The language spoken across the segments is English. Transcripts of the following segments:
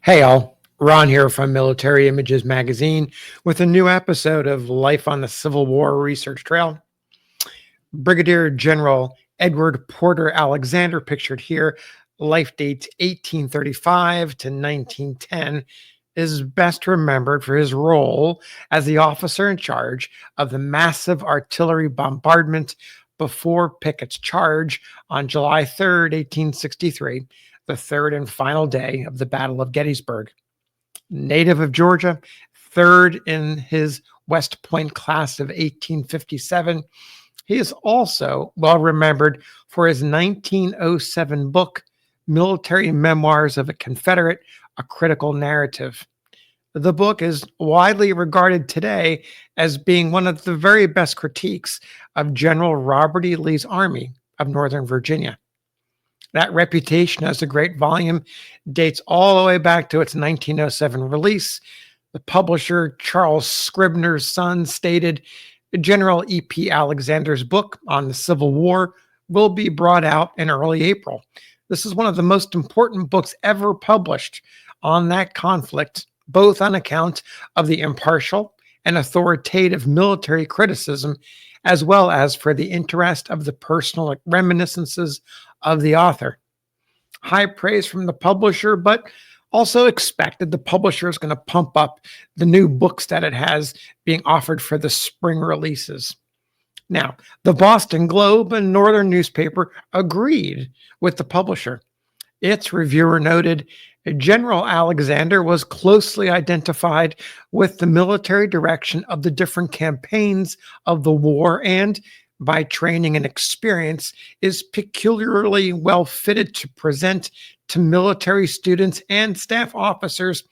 Hey all, Ron here from Military Images Magazine with a new episode of Life on the Civil War Research Trail. Brigadier General Edward Porter Alexander, pictured here, life dates 1835 to 1910, is best remembered for his role as the officer in charge of the massive artillery bombardment before Pickett's charge on July 3rd, 1863, the third and final day of the Battle of Gettysburg. Native of Georgia, third in his West Point class of 1857, he is also well remembered for his 1907 book, Military Memoirs of a Confederate, a Critical Narrative. The book is widely regarded today as being one of the very best critiques of General Robert E. Lee's Army of Northern Virginia. That reputation as a great volume dates all the way back to its 1907 release. The publisher, Charles Scribner's son, stated General E.P. Alexander's book on the Civil War will be brought out in early April. This is one of the most important books ever published on that conflict, both on account of the impartial and authoritative military criticism, as well as for the interest of the personal reminiscences of the author. High praise from the publisher, but also expected the publisher is going to pump up the new books that it has being offered for the spring releases. Now, the Boston Globe, a northern newspaper, agreed with the publisher. Its reviewer noted, General Alexander was closely identified with the military direction of the different campaigns of the war and, by training and experience, is peculiarly well fitted to present to military students and staff officers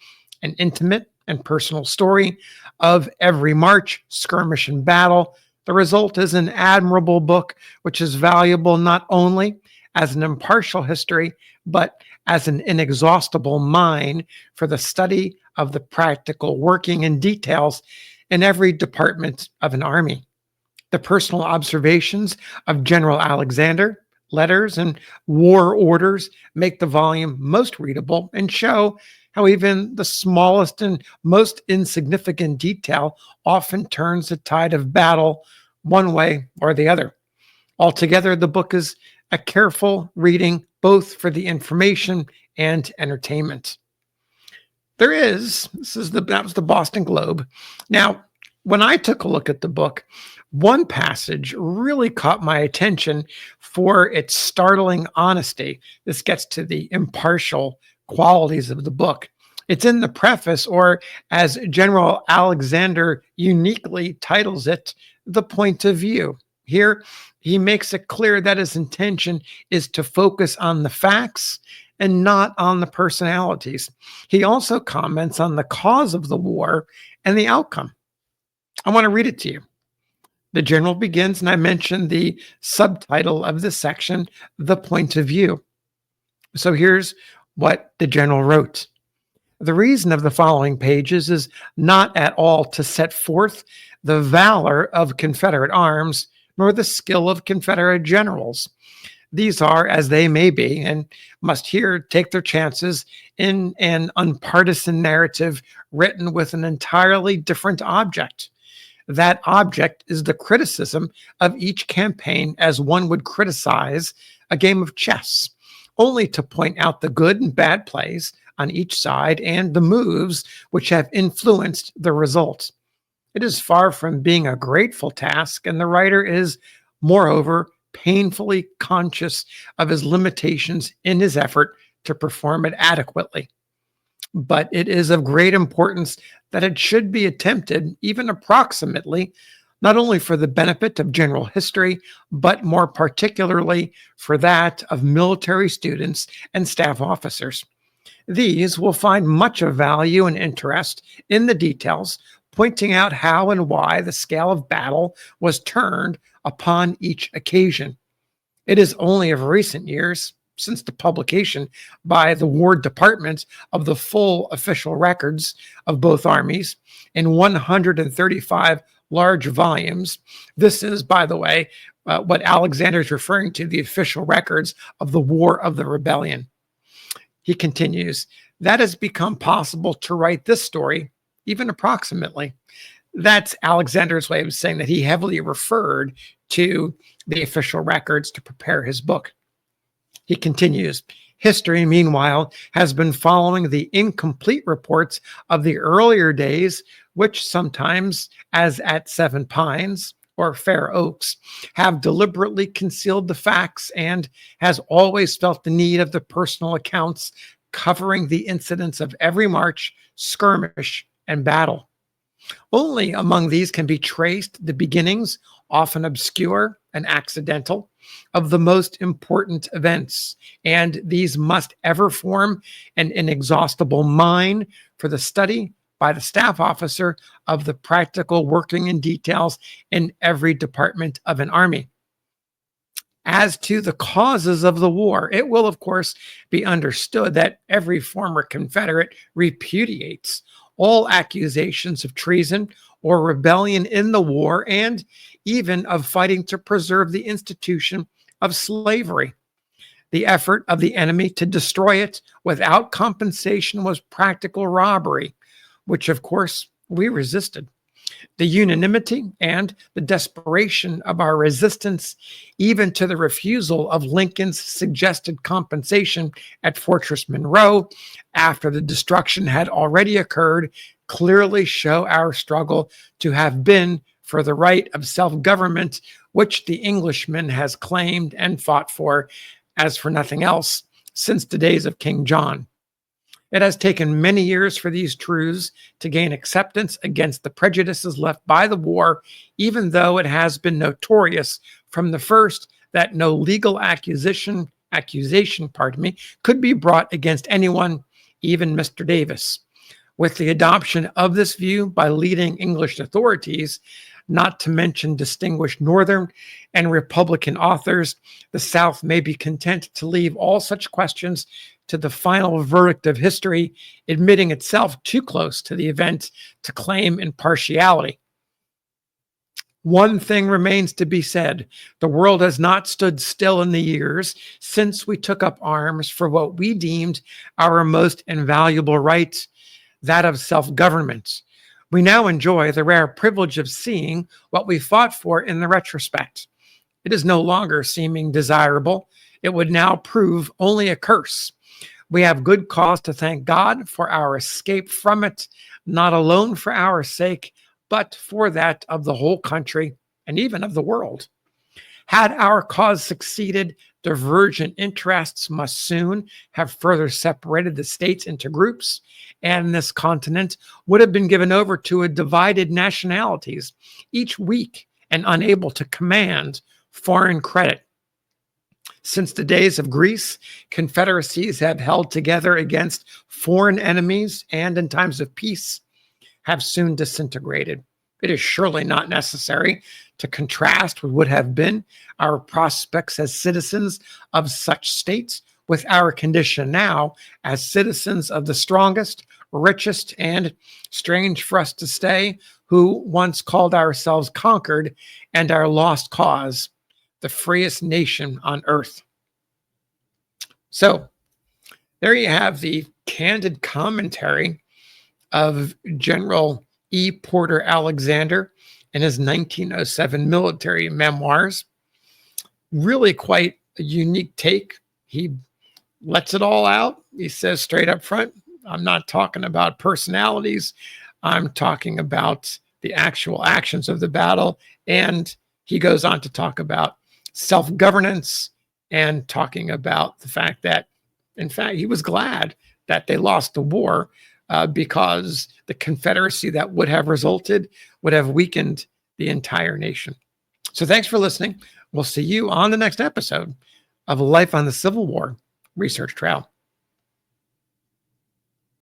an intimate and personal story of every march, skirmish, and battle. The result is an admirable book, which is valuable not only as an impartial history, but as an inexhaustible mine for the study of the practical working and details in every department of an army. The personal observations of General Alexander, letters, and war orders make the volume most readable and show how even the smallest and most insignificant detail often turns the tide of battle one way or the other. Altogether, the book is a careful reading both for the information and entertainment. That was the Boston Globe. Now, when I took a look at the book, one passage really caught my attention for its startling honesty. This gets to the impartial qualities of the book. It's in the preface, or as General Alexander uniquely titles it, The Point of View. Here, he makes it clear that his intention is to focus on the facts and not on the personalities. He also comments on the cause of the war and the outcome. I want to read it to you. The general begins, and I mentioned the subtitle of this section, The Point of View. So here's what the general wrote. The reason of the following pages is not at all to set forth the valor of Confederate arms, nor the skill of Confederate generals. These are as they may be, and must here take their chances in an unpartisan narrative written with an entirely different object. That object is the criticism of each campaign as one would criticize a game of chess, only to point out the good and bad plays on each side and the moves which have influenced the result. It is far from being a grateful task, and the writer is, moreover, painfully conscious of his limitations in his effort to perform it adequately. But it is of great importance that it should be attempted, even approximately, not only for the benefit of general history, but more particularly for that of military students and staff officers. These will find much of value and interest in the details, pointing out how and why the scale of battle was turned upon each occasion. It is only of recent years, since the publication by the War Department of the full official records of both armies in 135 large volumes. This is, by the way, what Alexander is referring to, the official records of the War of the Rebellion. He continues, that has become possible to write this story, even approximately. That's Alexander's way of saying that he heavily referred to the official records to prepare his book. He continues, history, meanwhile, has been following the incomplete reports of the earlier days, which sometimes, as at Seven Pines or Fair Oaks, have deliberately concealed the facts, and has always felt the need of the personal accounts covering the incidents of every march, skirmish, and battle. Only among these can be traced the beginnings, often obscure and accidental, of the most important events, and these must ever form an inexhaustible mine for the study by the staff officer of the practical working in details in every department of an army. As to the causes of the war, it will, of course, be understood that every former Confederate repudiates all accusations of treason or rebellion in the war, and even of fighting to preserve the institution of slavery. The effort of the enemy to destroy it without compensation was practical robbery, which, of course, we resisted. The unanimity and the desperation of our resistance, even to the refusal of Lincoln's suggested compensation at Fortress Monroe after the destruction had already occurred, clearly show our struggle to have been for the right of self-government, which the Englishman has claimed and fought for, as for nothing else, since the days of King John. It has taken many years for these truths to gain acceptance against the prejudices left by the war, even though it has been notorious from the first that no legal accusation, could be brought against anyone, even Mr. Davis. With the adoption of this view by leading English authorities, not to mention distinguished Northern and Republican authors, the South may be content to leave all such questions to the final verdict of history, admitting itself too close to the event to claim impartiality. One thing remains to be said. The world has not stood still in the years since we took up arms for what we deemed our most invaluable right, that of self-government. We now enjoy the rare privilege of seeing what we fought for in the retrospect. It is no longer seeming desirable. It would now prove only a curse. We have good cause to thank God for our escape from it, not alone for our sake, but for that of the whole country and even of the world. Had our cause succeeded, divergent interests must soon have further separated the states into groups, and this continent would have been given over to a divided nationalities, each weak and unable to command foreign credit. Since the days of Greece, confederacies have held together against foreign enemies, and in times of peace have soon disintegrated. It is surely not necessary to contrast what would have been our prospects as citizens of such states with our condition now as citizens of the strongest, richest, and, strange for us to say, who once called ourselves conquered and our lost cause, the freest nation on earth. So there you have the candid commentary of General E. Porter Alexander in his 1907 military memoirs. Really quite a unique take. He lets it all out. He says straight up front, I'm not talking about personalities. I'm talking about the actual actions of the battle. And he goes on to talk about self-governance and talking about the fact that, in fact, he was glad that they lost the war because the Confederacy that would have resulted would have weakened the entire nation. So thanks for listening. We'll see you on the next episode of Life on the Civil War Research Trail.